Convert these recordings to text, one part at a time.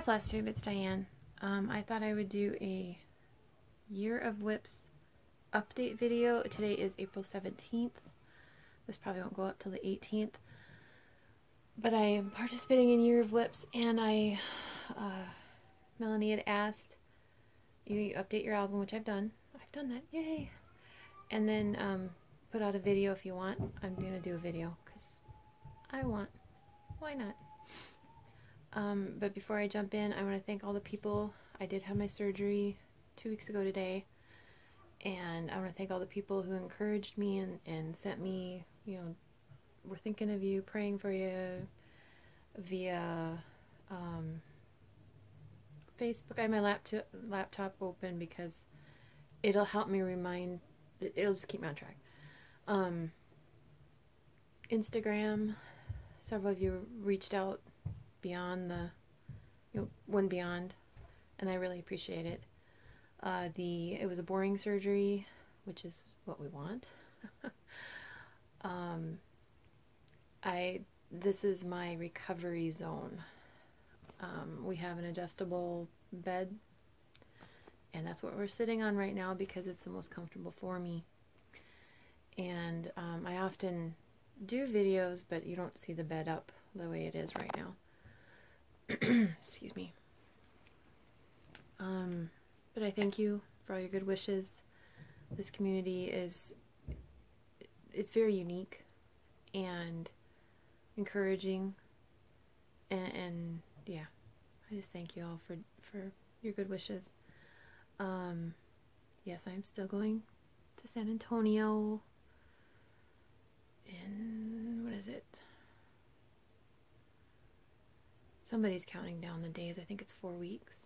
Flash Tube, it's Diane. I thought I would do a Year of Whips update video. Today is April 17th. This probably won't go up till the 18th. But I am participating in Year of Whips, and Melanie had asked you update your album, which I've done. I've done that, yay! And then put out a video if you want. I'm gonna do a video because I want. Why not? But before I jump in, I want to thank all the people. I did have my surgery 2 weeks ago today, and I want to thank all the people who encouraged me and sent me, you know, we're thinking of you, praying for you via Facebook. I have my laptop open because it'll help me remind, it'll just keep me on track. Instagram, several of you reached out beyond the, went beyond, and I really appreciate it. It was a boring surgery, which is what we want. This is my recovery zone. We have an adjustable bed, and that's what we're sitting on right now because it's the most comfortable for me. And I often do videos, but you don't see the bed up the way it is right now. Excuse me. But I thank you for all your good wishes. This community it's very unique and encouraging, and yeah, I just thank you all for your good wishes. Yes, I'm still going to San Antonio in, what is it? Somebody's counting down the days. I think it's 4 weeks. Is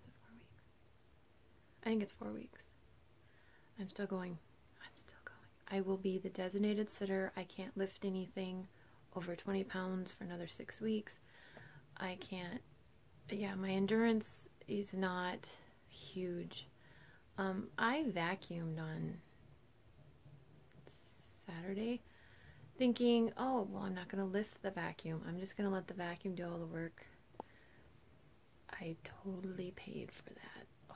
it 4 weeks? I think it's 4 weeks. I'm still going. I will be the designated sitter. I can't lift anything over 20 pounds for another 6 weeks. I can't, yeah, my endurance is not huge. I vacuumed on Saturday, thinking, oh, well, I'm not going to lift the vacuum. I'm just going to let the vacuum do all the work. I totally paid for that. Oh,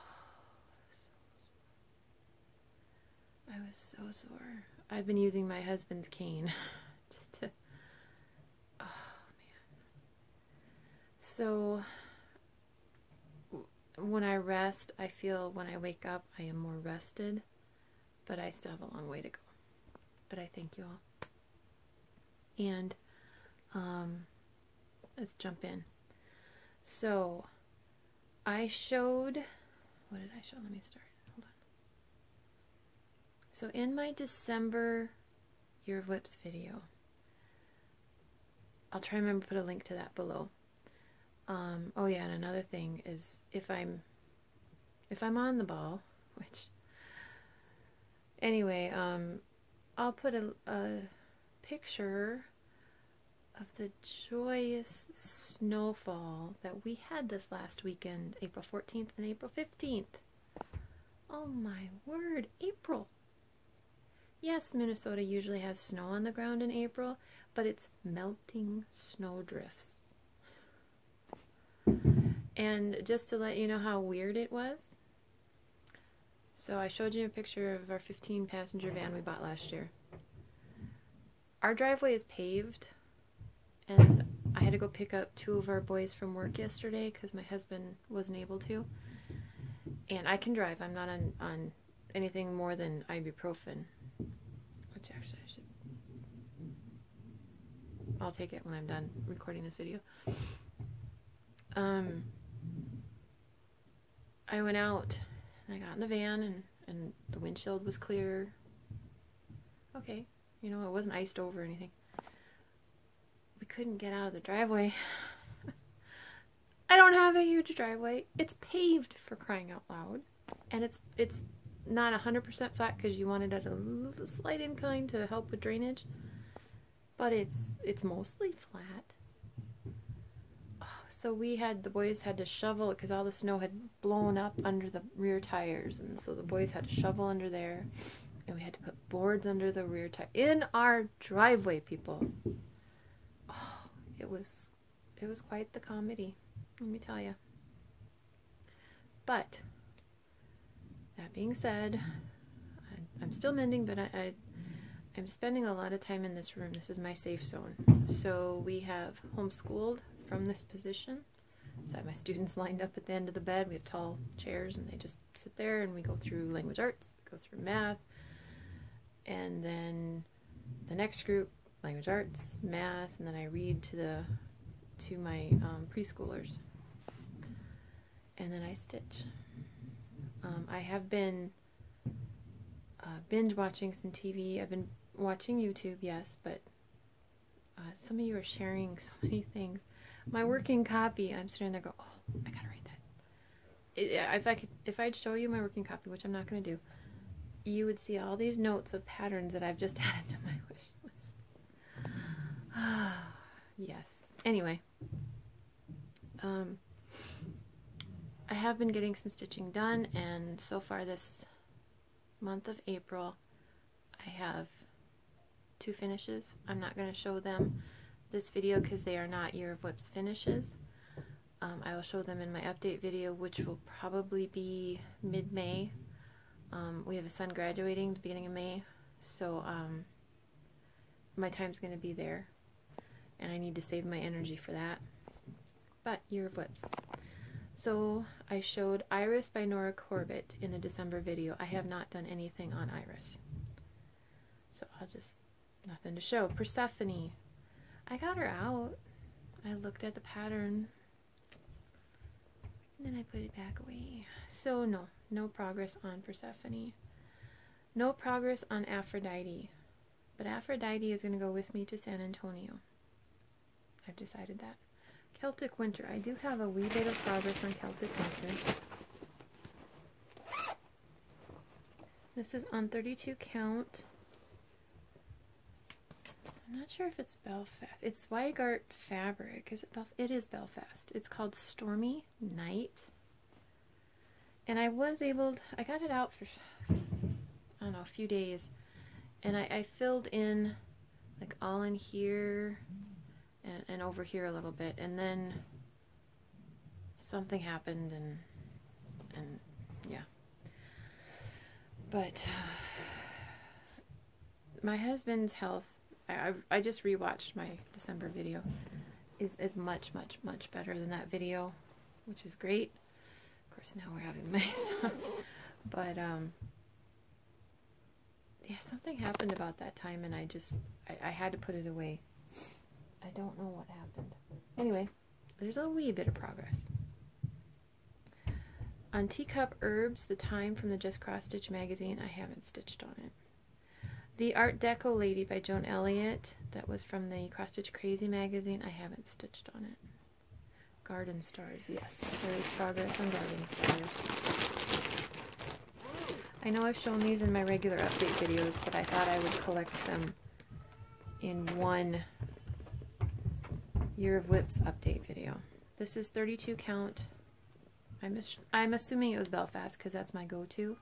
I was so sore. I've been using my husband's cane just to, oh, man. So, when I rest, I feel when I wake up, I am more rested, but I still have a long way to go. But I thank you all. And let's jump in. So I showed, what did I show? Let me start. Hold on. So in my December Year of Whips video, I'll try and remember to put a link to that below. Oh yeah, and another thing is if I'm on the ball, which anyway, I'll put a picture of the joyous snowfall that we had this last weekend, April 14th and April 15th. Oh my word, April! Yes, Minnesota usually has snow on the ground in April, but it's melting snowdrifts. And just to let you know how weird it was, so I showed you a picture of our 15-passenger van we bought last year. Our driveway is paved, and I had to go pick up 2 of our boys from work yesterday because my husband wasn't able to. And I can drive. I'm not on anything more than ibuprofen, which actually I should. I'll take it when I'm done recording this video. I went out and I got in the van and the windshield was clear. Okay. You know, it wasn't iced over or anything. We couldn't get out of the driveway. I don't have a huge driveway. It's paved, for crying out loud. And it's not 100% flat because you want it at a slight incline to help with drainage. But it's mostly flat. So the boys had to shovel it because all the snow had blown up under the rear tires. And so the boys had to shovel under there. And we had to put boards under the rear tire in our driveway, people. Oh, it was quite the comedy. let me tell you. But that being said, I'm still mending, but I'm spending a lot of time in this room. This is my safe zone. So we have homeschooled from this position. So I have my students lined up at the end of the bed. We have tall chairs and they just sit there, and we go through language arts, go through math, and then the next group, language arts, math, and then I read to my preschoolers. And then I stitch. I have been binge watching some TV. I've been watching YouTube, yes, but some of you are sharing so many things. My working copy, I'm sitting there going, oh, I gotta write that. If I'd show you my working copy, which I'm not going to do, you would see all these notes of patterns that I've just added to my wish list. Yes. Anyway, I have been getting some stitching done, and so far this month of April, I have 2 finishes. I'm not going to show them this video because they are not Year of Whips finishes. I will show them in my update video, which will probably be mid-May. We have a son graduating at the beginning of May, so my time's going to be there, and I need to save my energy for that. But Year of Whips. So I showed Iris by Nora Corbett in the December video. I have not done anything on Iris, so nothing to show. Persephone, I got her out. I looked at the pattern, and then I put it back away. So no progress on Persephone. No progress on Aphrodite. But Aphrodite is going to go with me to San Antonio. I've decided that. Celtic Winter. I do have a wee bit of progress on Celtic Winter. This is on 32 count. I'm not sure if it's Belfast. It's Weigart fabric. Is it It is Belfast. It's called Stormy Night. And I got it out for, I don't know, a few days. And I filled in, like, all in here and over here a little bit. And then something happened, and yeah. But my husband's health, I just rewatched my December video, is much better than that video, which is great. Of course, now we're having my stuff. But yeah, something happened about that time, and I had to put it away. I don't know what happened. Anyway, there's a wee bit of progress. On Teacup Herbs, the time from the Just Cross Stitch magazine, I haven't stitched on it. The Art Deco Lady by Joan Elliott, that was from the Cross Stitch Crazy magazine, I haven't stitched on it. Garden Stars, yes, there is progress on Garden Stars. I know I've shown these in my regular update videos, but I thought I would collect them in one Year of Whips update video. This is 32 count. I'm assuming it was Belfast because that's my go-to.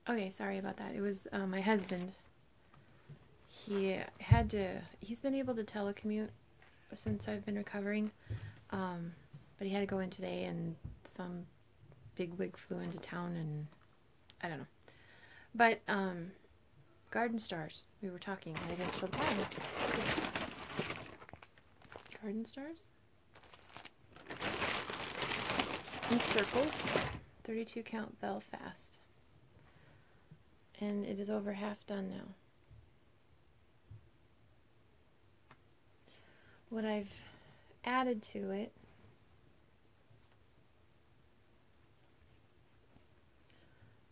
Okay, sorry about that. It was my husband. He's been able to telecommute since I've been recovering, but he had to go in today, and some bigwig flew into town, and I don't know. But Garden Stars, we were talking, and I didn't show the pattern. Garden Stars in circles, 32 count Belfast, and it is over half done now. What I've added to it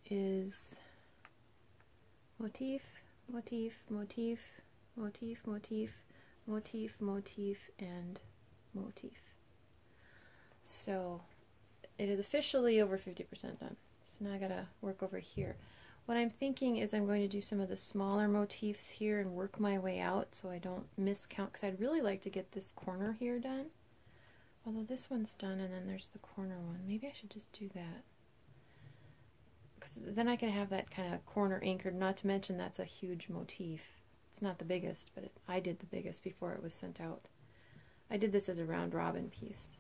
is motif, motif, motif, motif, motif, motif, motif, and motif. So it is officially over 50% done. So now I gotta work over here. What I'm thinking is I'm going to do some of the smaller motifs here and work my way out so I don't miscount, because I'd really like to get this corner here done. Although this one's done, and then there's the corner one. Maybe I should just do that, because then I can have that kind of corner anchored, not to mention that's a huge motif. It's not the biggest, but I did the biggest before it was sent out. I did this as a round robin piece.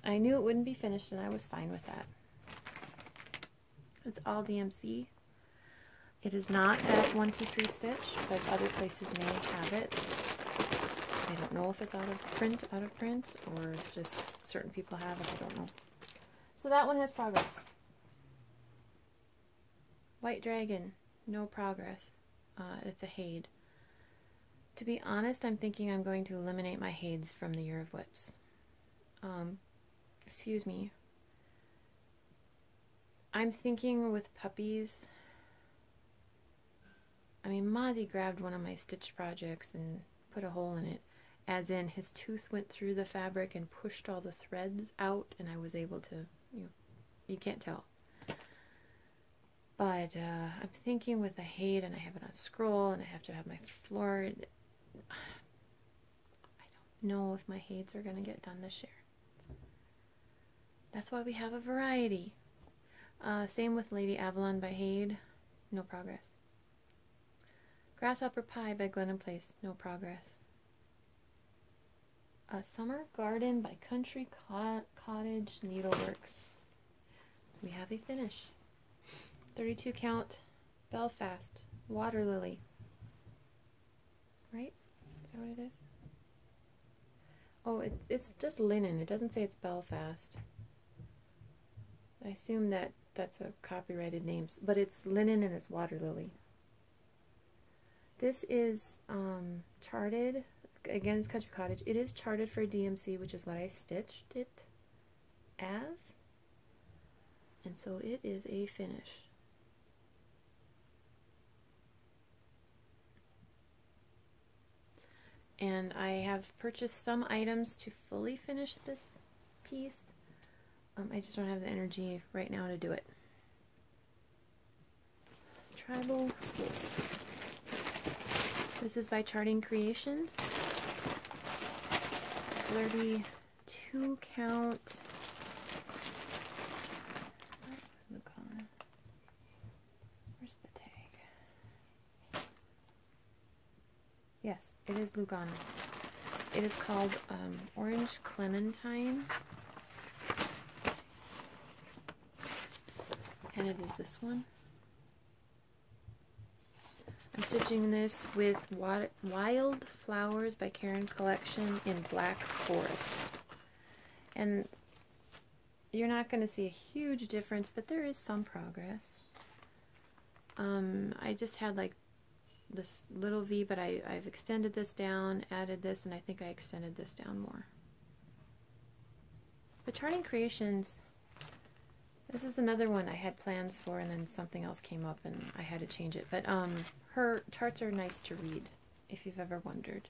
I knew it wouldn't be finished, and I was fine with that. It's all DMC. It is not at 123 Stitch, but other places may have it. I don't know if it's out of print, or just certain people have it. I don't know. So that one has progress. White Dragon, no progress. It's a Haid. To be honest, I'm thinking I'm going to eliminate my Haids from the Year of Whips. Excuse me. I'm thinking with puppies. I mean, Mozzie grabbed one of my stitch projects and put a hole in it, as in his tooth went through the fabric and pushed all the threads out, and I was able to, you can't tell. But I'm thinking with a Haid, and I have it on scroll, and I have to have my floor. I don't know if my Haids are going to get done this year. That's why we have a variety. Same with Lady Avalon by Haid, no progress. Grasshopper Pie by Glennon Place, no progress. Summer Garden by Country Cottage Needleworks. We have a finish. 32 count Belfast Water Lily. Right? Is that what it is? Oh, it's just linen. It doesn't say it's Belfast. I assume that's a copyrighted name, but it's linen and it's Water Lily. This is charted. Again, it's Country Cottage. It is charted for DMC, which is what I stitched it as. And so it is a finish. And I have purchased some items to fully finish this piece. I just don't have the energy right now to do it. Tribal. This is by Charting Creations. 32 count. Where's Lucan? Where's the tag? Yes, it is Lucan. It is called Orange Clementine. And it is this one. I'm stitching this with Wild Flowers by Karen Collection in Black Forest. And you're not going to see a huge difference, but there is some progress. I just had like this little V, but I've extended this down, added this, and I think I extended this down more. But Charting Creations, this is another one I had plans for, and then something else came up and I had to change it. But her charts are nice to read, if you've ever wondered.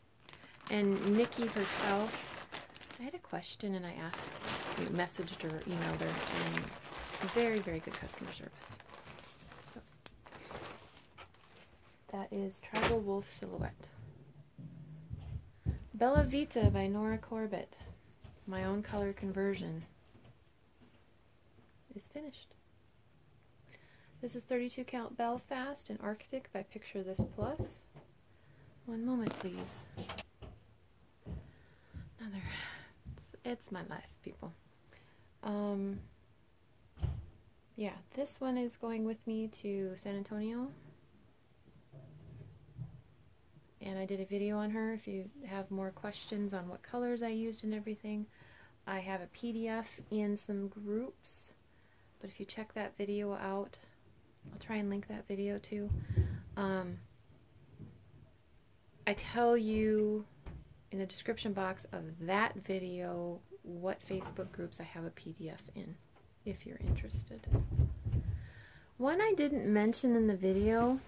And Nikki herself, I had a question and I asked, messaged her, emailed her, and very, very good customer service. So, that is Tribal Wolf Silhouette. Bella Vita by Nora Corbett. My own color conversion is finished. This is 32 count Belfast and Arctic by Picture This Plus. One moment, please. It's my life, people. Yeah, this one is going with me to San Antonio. And I did a video on her. If you have more questions on what colors I used and everything, I have a PDF in some groups. But if you check that video out, I'll try and link that video too. I tell you in the description box of that video what Facebook groups I have a PDF in, if you're interested. One I didn't mention in the video,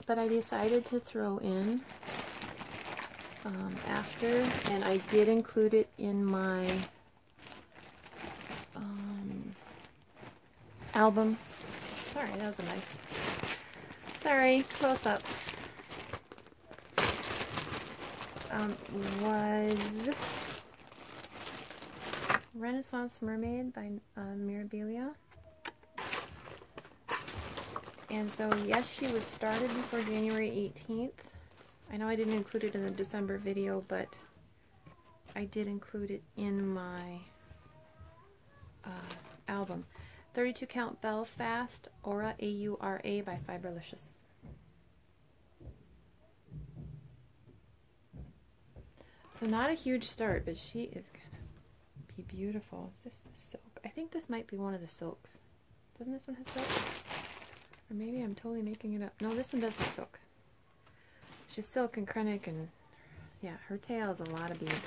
but I decided to throw in after, and I did include it in my album. Sorry, that was a nice. Sorry, close up. Was Renaissance Mermaid by Mirabilia. And so, yes, she was started before January 18th. I know I didn't include it in the December video, but I did include it in my album. 32 count Belfast Aura, A-U-R-A by Fiberlicious. So not a huge start, but she is gonna be beautiful. Is this the silk? I think this might be one of the silks. Doesn't this one have silk? Or maybe I'm totally making it up. No, this one does have silk. She's silk and Krennic, and yeah, her tail is a lot of beads.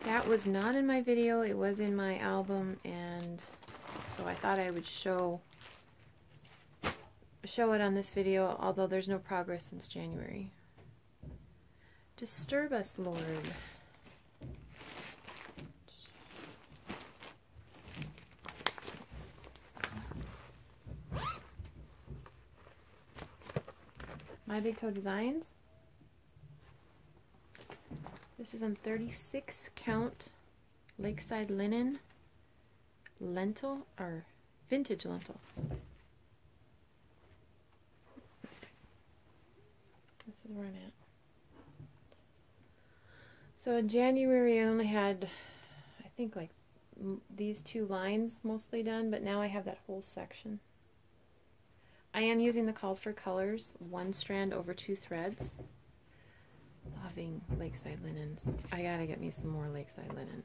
That was not in my video, it was in my album, and so I thought I would show it on this video, although there's no progress since January. Disturb us, Lord. My Big Toe Designs. This is on 36 count Lakeside Linen Lentil, or Vintage Lentil. This is where I'm at. So in January I only had, I think, like these two lines mostly done, but now I have that whole section. I am using the called for colors, 1 strand over 2 threads. Loving Lakeside Linens. I gotta get me some more Lakeside Linens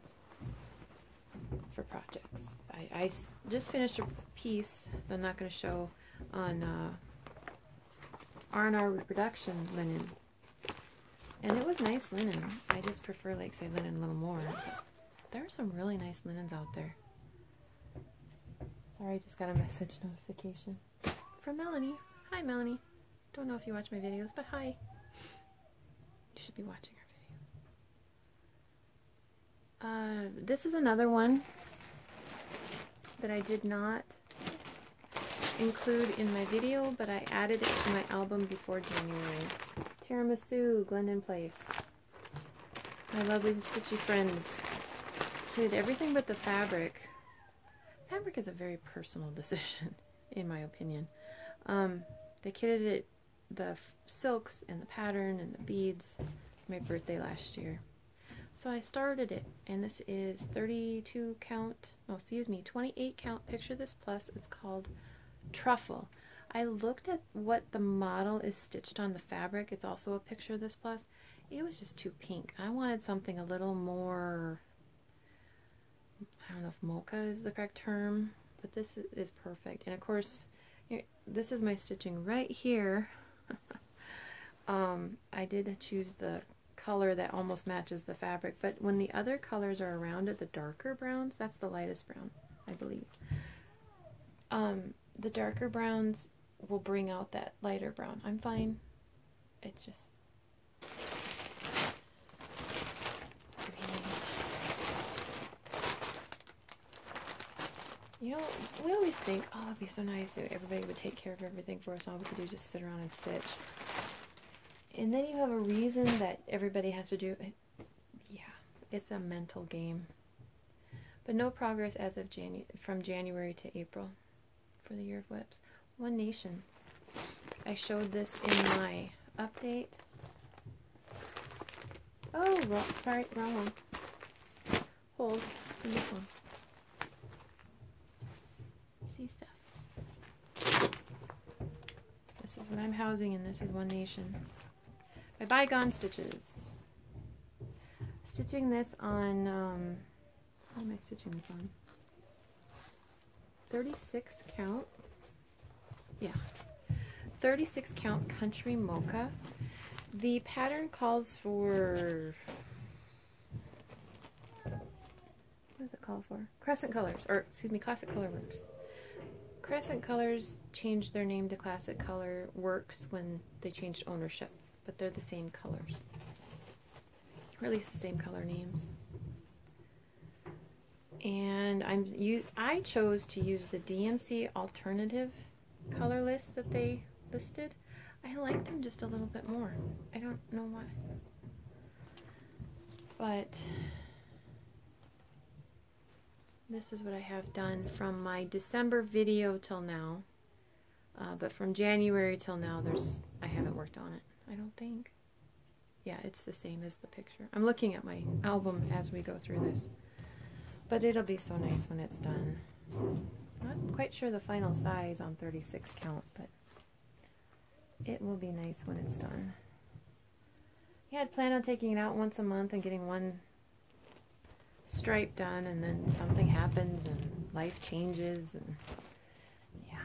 for projects. I just finished a piece that I'm not going to show on R&R Reproduction linen. And it was nice linen. I just prefer Lakeside Linen a little more. There are some really nice linens out there. Sorry, I just got a message notification from Melanie. Hi, Melanie. Don't know if you watch my videos, but hi. You should be watching her videos. This is another one that I did not include in my video, but I added it to my album before January. Tiramisu, Glendon Place. My lovely stitchy friends did everything but the fabric. Fabric is a very personal decision, in my opinion. They kitted it, the silks and the pattern and the beads, for my birthday last year. So I started it, and this is 32 count, no, excuse me, 28 count Picture This Plus. It's called Truffle. I looked at what the model is stitched on the fabric. It's also a Picture This Plus. It was just too pink. I wanted something a little more, I don't know if mocha is the correct term, but this is perfect. And of course, this is my stitching right here. I did choose the color that almost matches the fabric, but when the other colors are around it, the darker browns, that's the lightest brown, I believe. The darker browns will bring out that lighter brown. I'm fine. It's just, you know, we always think, oh, it'd be so nice if everybody would take care of everything for us, and all we could do is just sit around and stitch. And then you have a reason that everybody has to do it. Yeah, it's a mental game. But no progress as of from January to April for the Year of Whips. One Nation. I showed this in my update. Oh, sorry, wrong one. Hold, it's in this one. See stuff. This is what I'm housing, and this is One Nation. My Bygone Stitches. Stitching this on, what am I stitching this on? 36 count. Yeah. 36 count Country Mocha. The pattern calls for, what does it call for? Crescent Colors, or excuse me, Classic Color Works. Crescent Colors changed their name to Classic Color Works when they changed ownership, but they're the same colors, or at least the same color names. And I chose to use the DMC alternative color list that they listed. I liked them just a little bit more. I don't know why. But This is what I have done from my December video till now. But from January till now, I haven't worked on it, I don't think. Yeah, it's the same as the picture. I'm looking at my album as we go through this. But it'll be so nice when it's done. Not quite sure the final size on 36 count, but it will be nice when it's done. Yeah, I'd plan on taking it out once a month and getting one stripe done, and then something happens and life changes, and yeah.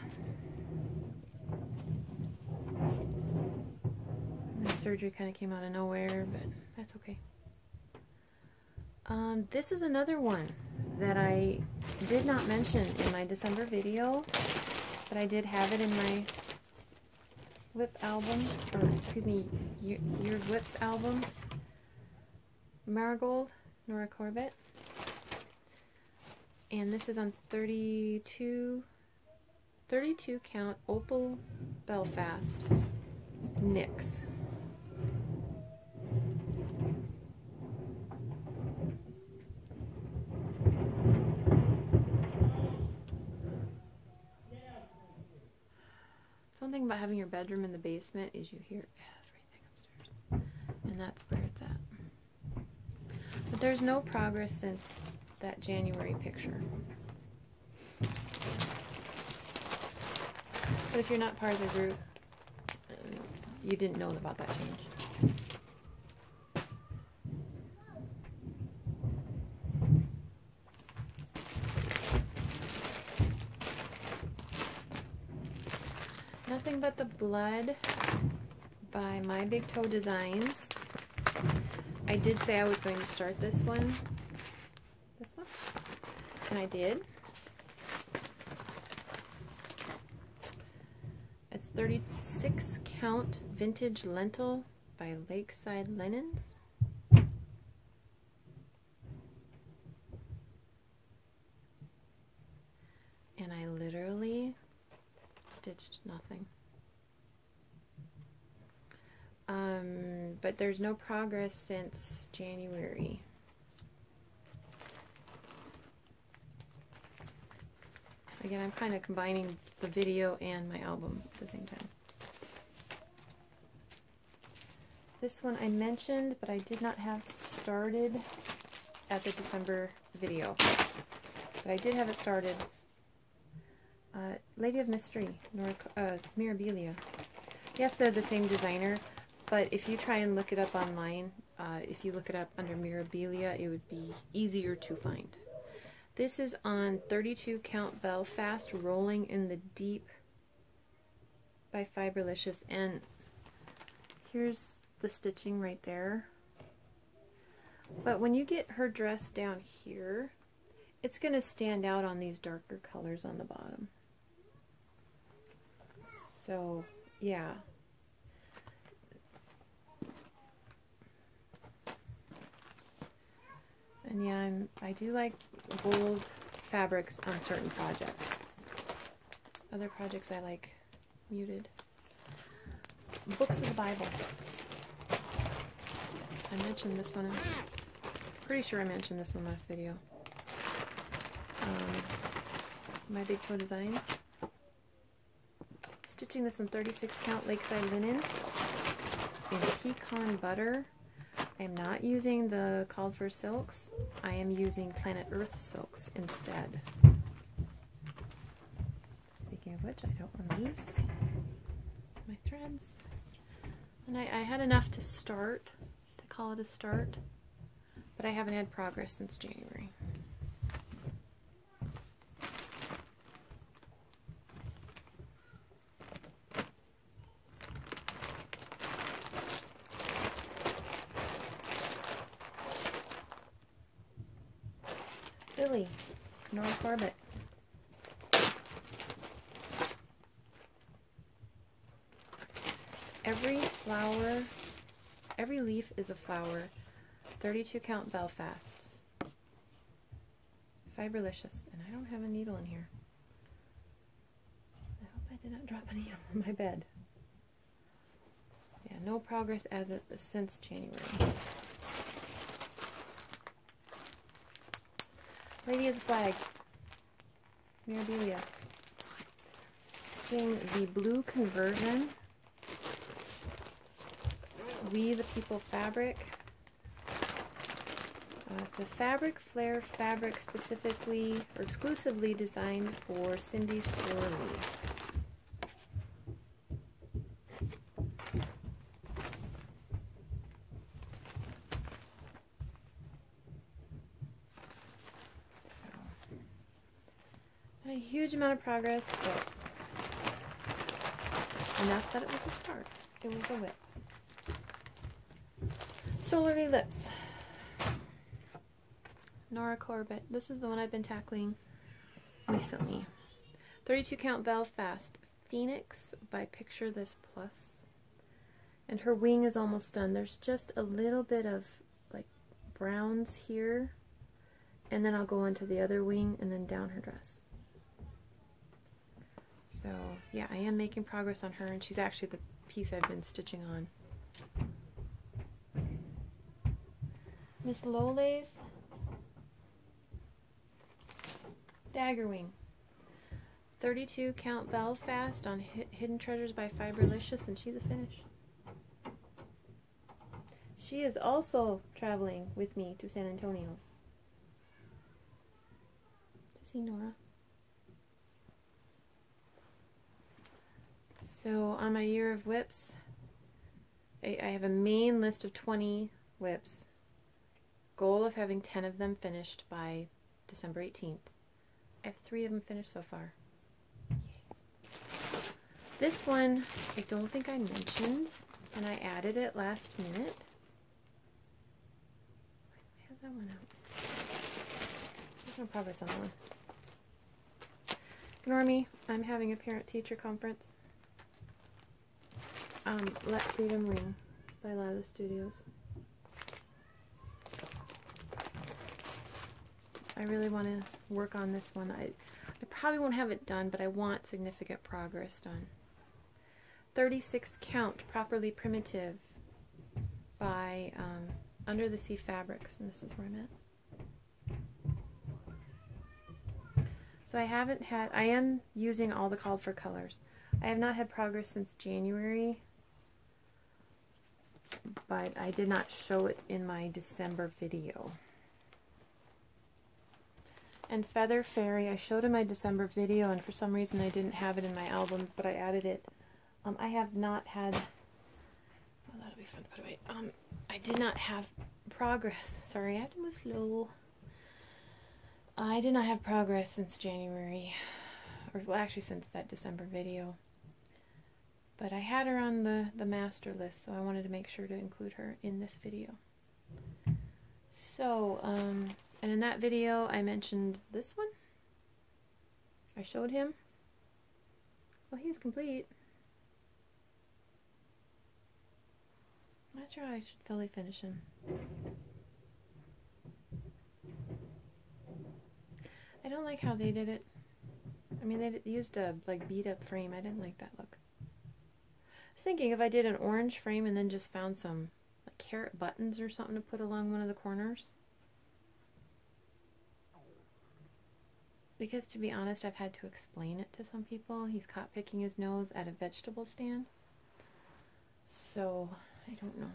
My surgery kind of came out of nowhere, but that's okay. This is another one that I did not mention in my December video, but I did have it in my whip album, or excuse me, your whips album. Marigold, Nora Corbett. And this is on 32 count Opal Belfast Nicks. Something about having your bedroom in the basement is you hear everything upstairs, and that's where it's at. But there's no progress since that January picture. But if you're not part of the group, you didn't know about that change. Nothing But the Blood by My Big Toe Designs. I did say I was going to start this one, and I did. It's 36 count Vintage Lentil by Lakeside Linens. And I literally stitched nothing. But there's no progress since January. Again, I'm kind of combining the video and my album at the same time. This one I mentioned, but I did not have started at the December video. But I did have it started. Lady of Mystery, Mirabilia. Yes, they're the same designer, but if you try and look it up online, if you look it up under Mirabilia, it would be easier to find. This is on 32 count Belfast, Rolling in the Deep by Fiberlicious, and here's the stitching right there. But when you get her dress down here, it's going to stand out on these darker colors on the bottom. So, yeah. And yeah, I do like bold fabrics on certain projects. Other projects I like muted. Books of the Bible. I mentioned this one. Pretty sure I mentioned this one last video. My Big Toe Designs. Stitching this in 36 count Lakeside Linen in Pecan Butter. I am not using the called for silks. I am using Planet Earth silks instead. Speaking of which, I don't want to lose my threads. And I had enough to start, to call it a start, but I haven't had progress since January. Billy, Nora Corbett. Every flower, every leaf is a flower. 32 count Belfast. Fiberlicious. And I don't have a needle in here. I hope I did not drop a needle on my bed. Yeah, no progress since January. Lady of the Flag. Mirabilia. Stitching the blue conversion. We the People fabric. It's a fabric flare fabric specifically or exclusively designed for Cindy Sorley. A huge amount of progress, but enough that it was a start. It was a whip. Solar Lips. Nora Corbett. This is the one I've been tackling recently. 32 count Belfast Phoenix by Picture This Plus. And her wing is almost done. There's just a little bit of like browns here. And then I'll go on to the other wing and then down her dress. So, yeah, I am making progress on her, and she's actually the piece I've been stitching on. Miss Lole's Dagger Wing. 32 count Belfast on Hidden Treasures by Fiberlicious, and she's a finish. She is also traveling with me to San Antonio to see Nora. So on my year of whips, I have a main list of 20 whips. Goal of having 10 of them finished by December 18th. I have 3 of them finished so far. Yay. This one, I don't think I mentioned, and I added it last minute. I have that one out. There's no progress on that one. Ignore me. I'm having a parent-teacher conference. Let Freedom Ring by Lila Studios. I really want to work on this one. I probably won't have it done, but I want significant progress done. 36 count Properly Primitive by Under the Sea Fabrics, and this is where I'm at. So I am using all the called for colors. I have not had progress since January, but I did not show it in my December video. And Feather Fairy, I showed in my December video, and for some reason I didn't have it in my album, but I added it. I have not had, oh, that'll be fun to put away. I did not have progress. Sorry, I have to move slow. I did not have progress since January, or well, actually since that December video. But I had her on the master list, so I wanted to make sure to include her in this video. So, and in that video I mentioned this one. I showed him. Well, he's complete. I'm not sure how I should fully finish him. I don't like how they did it. I mean, they used a like beat up frame. I didn't like that look. I was thinking if I did an orange frame and then just found some like carrot buttons or something to put along one of the corners. Because to be honest, I've had to explain it to some people. He's caught picking his nose at a vegetable stand. So, I don't know.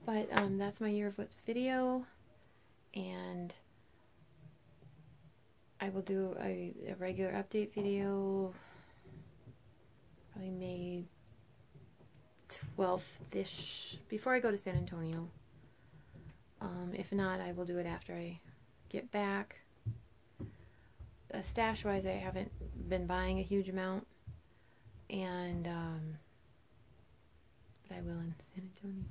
But that's my Year of Whips video. And I will do a regular update video probably May 12th-ish, before I go to San Antonio. If not, I will do it after I get back. Stash-wise, I haven't been buying a huge amount, and but I will in San Antonio.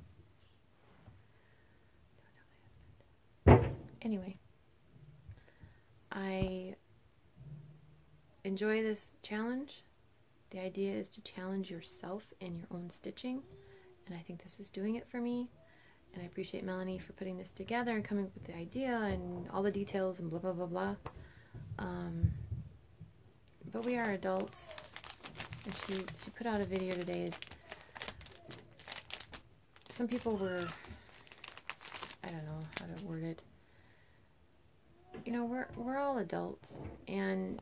Don't tell my husband. Anyway, I enjoy this challenge. The idea is to challenge yourself and your own stitching, and I think this is doing it for me. And I appreciate Melanie for putting this together and coming up with the idea and all the details and blah blah blah blah. But we are adults, and she put out a video today. Some people were, I don't know how to word it, you know, we're all adults, and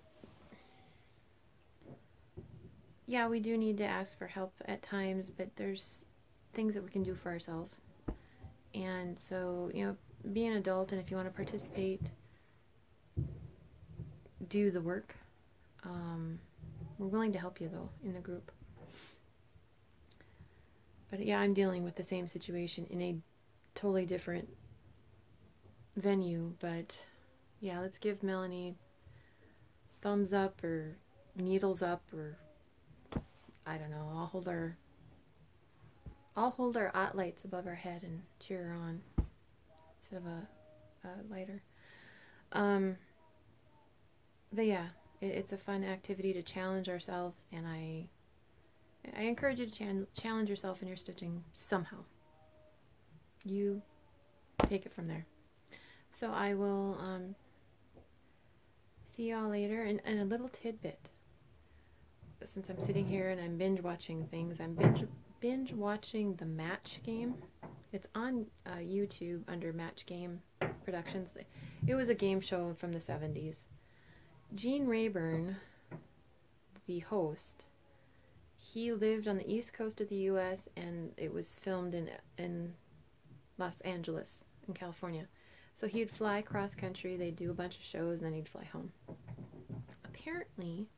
yeah, we do need to ask for help at times, but there's things that we can do for ourselves. And so, you know, be an adult, and if you want to participate, do the work. We're willing to help you, though, in the group. But yeah, I'm dealing with the same situation in a totally different venue. But yeah, let's give Melanie thumbs up or needles up, or I don't know. I'll hold our ot lights above our head and cheer her on instead of a lighter. But yeah, it's a fun activity to challenge ourselves, and I encourage you to challenge yourself in your stitching somehow. You take it from there. So I will see y'all later. And a little tidbit. Since I'm sitting here and I'm binge watching things, I'm binge watching the Match Game. It's on YouTube under Match Game Productions. It was a game show from the 70s. Gene Rayburn, the host, he lived on the east coast of the U.S. and it was filmed in Los Angeles, in California. So he'd fly cross country, they'd do a bunch of shows, and then he'd fly home. Apparently,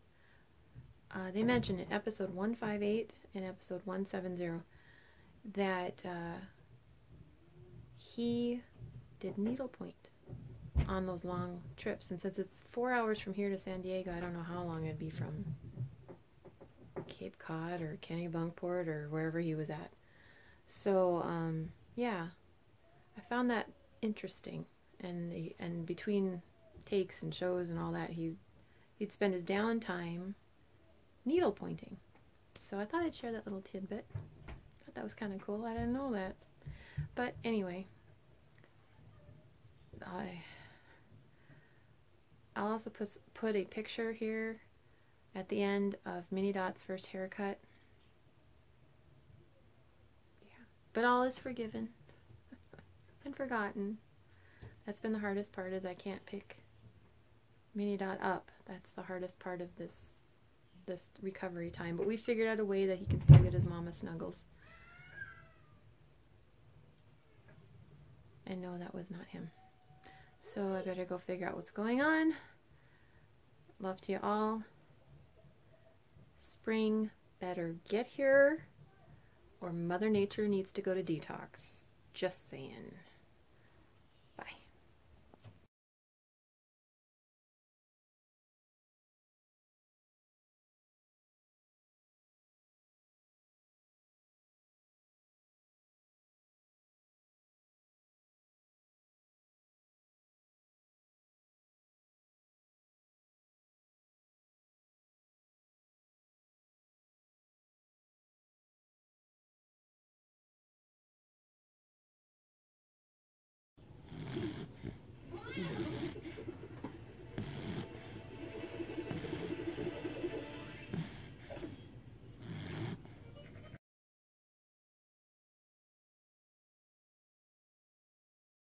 they mentioned in episode 158 and episode 170 that he did needlepoint on those long trips. And since it's 4 hours from here to San Diego, I don't know how long it'd be from Cape Cod or Kennebunkport or wherever he was at. So, yeah, I found that interesting. And between takes and shows and all that, he'd spend his downtime needle pointing. So I thought I'd share that little tidbit. I thought that was kind of cool. I didn't know that. But anyway, I'll also put a picture here at the end of Mini Dot's first haircut. Yeah, but all is forgiven and forgotten. That's been the hardest part, is I can't pick Mini Dot up. That's the hardest part of this recovery time. But we figured out a way that he can still get his mama snuggles. And no, that was not him. So I better go figure out what's going on. Love to you all. Spring better get here, or Mother Nature needs to go to detox. Just saying.